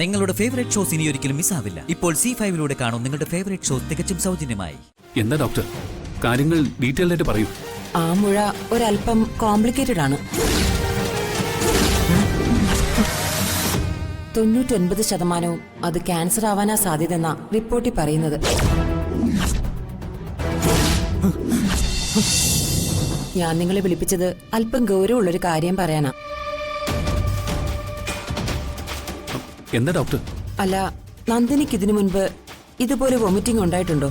നിങ്ങളുടെ favourite shows ഇനി ഒരിക്കലും മിസ്സാവില്ല. ഇപ്പോൾ C5 കാണും നിങ്ങളുടെ ഫേവറേറ്റ് ഷോസ് തികച്ചും സൗജന്യമായി. എന്താ ഡോക്ടർ, കാര്യങ്ങൾ ഡീറ്റെയിൽ ആയിട്ട് പറയൂ. ആ മുഴ ഒരല്പം കോംപ്ലിക്കേറ്റഡ് ആണ്. 99% അത് ക്യാൻസർ ആവാനാ സാധ്യതയെന്നാ റിപ്പോർട്ടിൽ പറയുന്നത്. ഞാൻ നിങ്ങളെ വിളിപ്പിച്ചത് അല്പം ഗൗരവമുള്ളൊരു കാര്യം പറയാനാ. എന്താ ഡോക്ടർ? അല്ല, നന്ദിനിക്ക് ഇതിനു മുൻപ് ഇതുപോലെ വൊമിറ്റിംഗ് ഉണ്ടായിട്ടുണ്ടോ?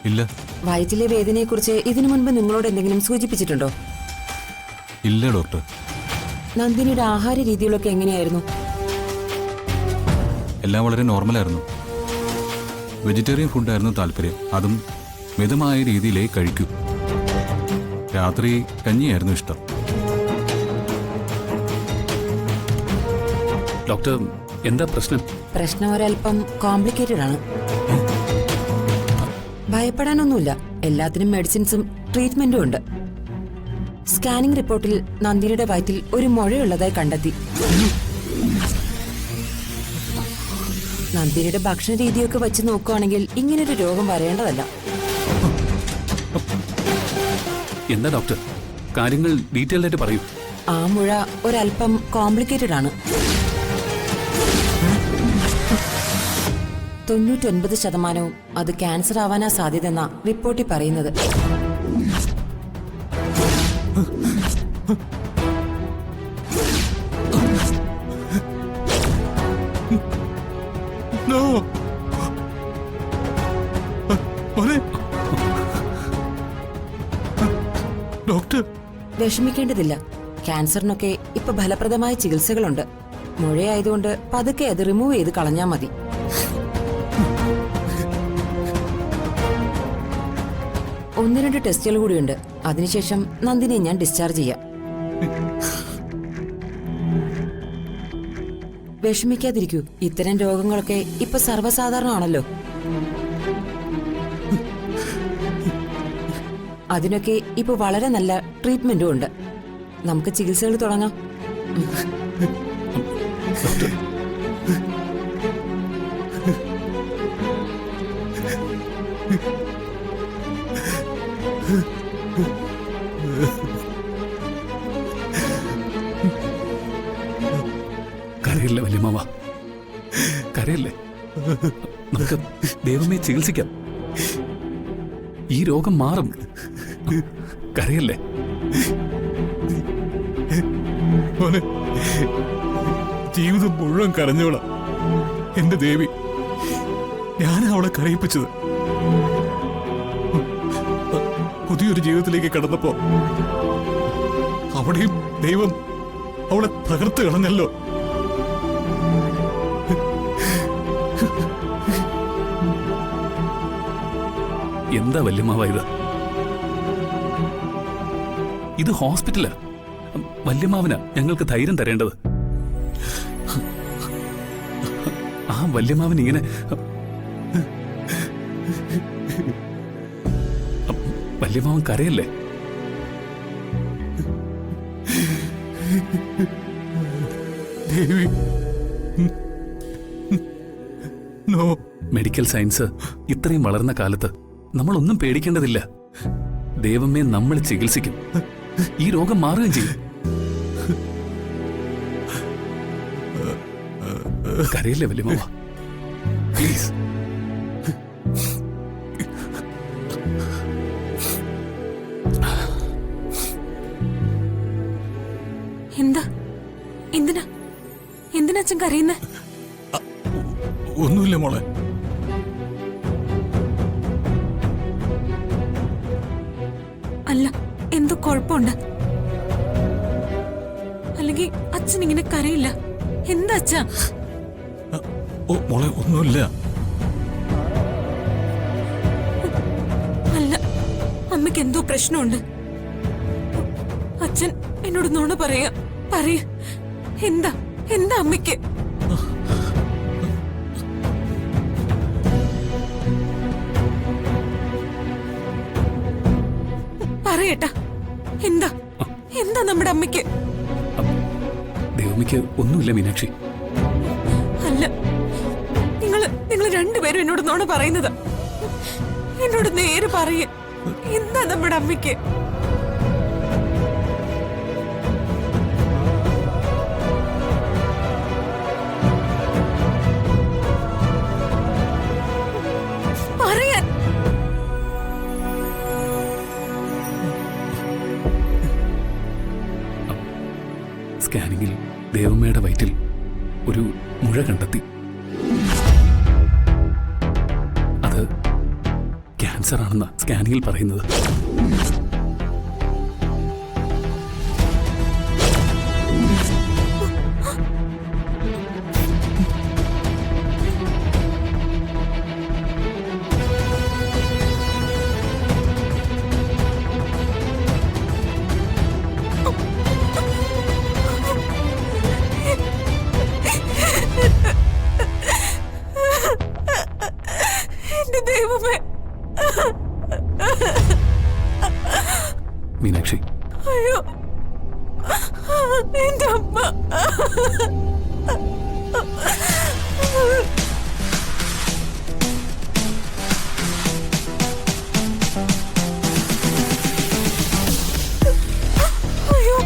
ഇല്ല. വയറ്റിലെ വേദനയെക്കുറിച്ച് ഇതിനു മുൻപ് നിങ്ങളോട് എന്തെങ്കിലും സൂചിപ്പിച്ചിട്ടുണ്ടോ? ഇല്ല ഡോക്ടർ. നന്ദിനിയുടെ ആഹാര രീതികളൊക്കെ എങ്ങനെയായിരുന്നു? എല്ലാം വളരെ നോർമലായിരുന്നു. വെജിറ്റേറിയൻ ഫുഡായിരുന്നു താല്പര്യം. അതും മിതമായ രീതിയിലേ കഴിക്കൂ. രാത്രി കഞ്ഞിയായിരുന്നു ഇഷ്ടം. ഡോക്ടർ, എന്താ പ്രശ്നം? പ്രശ്നം ഒരല്പം കോംപ്ലിക്കേറ്റഡ് ആണ്. ഭയപ്പെടാനൊന്നുമില്ല. എല്ലാത്തിനും മെഡിസിൻസും ട്രീറ്റ്മെന്റും ഉണ്ട്. സ്കാനിംഗ് റിപ്പോർട്ടിൽ നന്ദിനിയുടെ വയറ്റിൽ ഒരു മുഴയുള്ളതായി കണ്ടെത്തി. നന്ദിനിയുടെ ഭക്ഷണ രീതിയൊക്കെ വെച്ച് നോക്കുകയാണെങ്കിൽ ഇങ്ങനൊരു രോഗം വരേണ്ടതല്ല. എന്താ ഡോക്ടർ, കാര്യങ്ങൾ ഡീറ്റെയിൽ ആയിട്ട് പറയൂ. ആ മുഴ ഒരല്പം കോംപ്ലിക്കേറ്റഡ് ആണ്. 99% അത് ക്യാൻസർ ആവാനാ സാധ്യതയെന്നാ റിപ്പോർട്ടിൽ പറയുന്നത്. ഡോക്ടർ, വിഷമിക്കേണ്ടതില്ല. ക്യാൻസറിനൊക്കെ ഇപ്പൊ ഫലപ്രദമായ ചികിത്സകളുണ്ട്. മുഴയായതുകൊണ്ട് പതുക്കെ അത് റിമൂവ് ചെയ്ത് കളഞ്ഞാൽ മതി. ഒന്ന് രണ്ട് ടെസ്റ്റുകൾ കൂടിയുണ്ട്. അതിനുശേഷം നന്ദിനെ ഞാൻ ഡിസ്ചാർജ് ചെയ്യാം. വിഷമിക്കാതിരിക്കൂ. ഇത്തരം രോഗങ്ങളൊക്കെ ഇപ്പൊ സർവ്വസാധാരണമാണല്ലോ. അതിനൊക്കെ ഇപ്പൊ വളരെ നല്ല ട്രീറ്റ്മെന്റും ഉണ്ട്. നമുക്ക് ചികിത്സകൾ തുടങ്ങാം. കരയില്ല വല്യമ്മാവ, കരയില്ലേ. നമുക്ക് ദൈവമേ ചികിത്സിക്കാം. ഈ രോഗം മാറും. കരയല്ലേ. ജീവിതം മുഴുവൻ കരഞ്ഞോളാം. എന്റെ ദേവി, ഞാൻ അവളെ കരയിപ്പിച്ചത്. പുതിയൊരു ജീവിതത്തിലേക്ക് കടന്നപ്പോ അവിടെയും ദൈവം അവളെ തകർത്ത് കളഞ്ഞല്ലോ. എന്താ വല്യമ്മാവ ഇത്? ഇത് ഹോസ്പിറ്റലാ. വല്യമ്മാവനാ ഞങ്ങൾക്ക് ധൈര്യം തരേണ്ടത്. ആ വല്യമ്മാവൻ ഇങ്ങനെ വല്യമ്മാവൻ കരയല്ലേ. ദേവി, നോ. മെഡിക്കൽ സയൻസ് ഇത്രയും വളർന്ന കാലത്ത് നമ്മളൊന്നും പേടിക്കേണ്ടതില്ല. ദൈവമേ നമ്മൾ ചികിത്സിക്കും. ഈ രോഗം മാറുകയും ചെയ്യും. കരയില്ലേ വല്യമ്മാവ, പ്ലീസ്. എന്താ? എന്തിനാ അച്ഛൻ കരയുന്നേ? ഒന്നുമില്ല മോളെ. അല്ല, എന്തോ കുഴപ്പമുണ്ട്. അല്ലെങ്കിൽ അച്ഛൻ ഇങ്ങനെ കരയില്ല. എന്താ അച്ഛാ? മോളെ, ഒന്നുമില്ല. അല്ല, അമ്മയ്ക്ക് എന്തോ പ്രശ്നമുണ്ട്. അച്ഛൻ എന്നോട് നുണ പറയാ. എന്താ അമ്മയ്ക്ക്? പറയട്ടാ, എന്താ നമ്മുടെ അമ്മയ്ക്ക്? ദൈവമിക്ക് ഒന്നുമില്ല മീനാക്ഷി. അല്ല. നിങ്ങൾ രണ്ടുപേരും എന്നോട് നോണ പറയുന്നത്. എന്നോട് നേരെ പറയേ, എന്താ നമ്മുടെ അമ്മയ്ക്ക്? പറയാൻ. സ്കാനിങ്ങിൽ ദേവമ്മയുടെ വയറ്റിൽ ഒരു മുഴ കണ്ടെത്തി. അത് ക്യാൻസർ ആണെന്ന സ്കാനിങ്ങിൽ പറയുന്നത്. എന്റെ ദൈവമേ, മീനാക്ഷി, അയ്യോ, എന്റെ അമ്മ. അയ്യോ,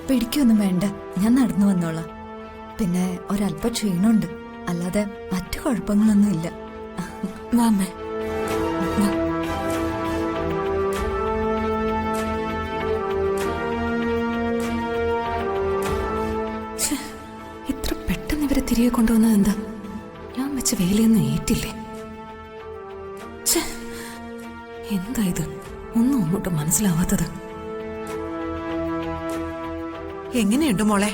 പിടിക്കൊന്നും വേണ്ട, ഞാൻ നടന്നു വന്നോളാം. പിന്നെ ഒരല്പ ക്ഷീണമുണ്ട്, അല്ലാതെ മറ്റു കുഴപ്പങ്ങളൊന്നും ഇല്ല. വാമ്മേ. ഇത്ര പെട്ടെന്ന് ഇവരെ തിരികെ കൊണ്ടുവന്നത് എന്താ? ഞാൻ വെച്ച വേലയൊന്നും ഏറ്റില്ലേ? എന്താ ഇത്? ഒന്നും അങ്ങോട്ട് മനസ്സിലാവാത്തത്. എങ്ങനെയുണ്ട് മോളെ?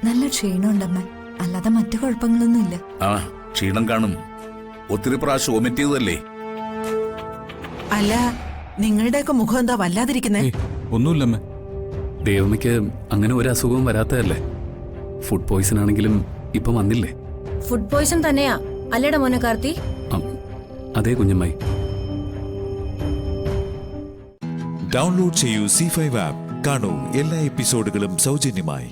നല്ല ക്ഷീണമുണ്ടമ്മ, അല്ലാതെ മറ്റു കുഴപ്പങ്ങളൊന്നും ഇല്ല. ആ, ക്ഷീണം കാണും. ഒത്തിരി പ്രാവശ്യം വൊമിറ്റ് ചെയ്തതല്ലേ? അല്ല, നിങ്ങളുടെയൊക്കെ മുഖം എന്താ വല്ലാതിരിക്കുന്നേ? ഒന്നുമില്ലമ്മേ. ദേവമ്മയ്ക്ക് അങ്ങനെ ഒരു അസുഖവും വരാത്തതല്ലേ. ഫുഡ് പോയ്സൺ ആണെങ്കിലും ഇപ്പം വന്നില്ലേ? ഫുഡ് പോയ്സൺ തന്നെയാ അല്ലേടാ മോനെ കാർത്തി? അതേ കുഞ്ഞമ്മായി. ഡൗൺലോഡ് ചെയ്യൂ C5 ആപ്പ്. കാണൂ എല്ലാ എപ്പിസോഡുകളും സൗജന്യമായി.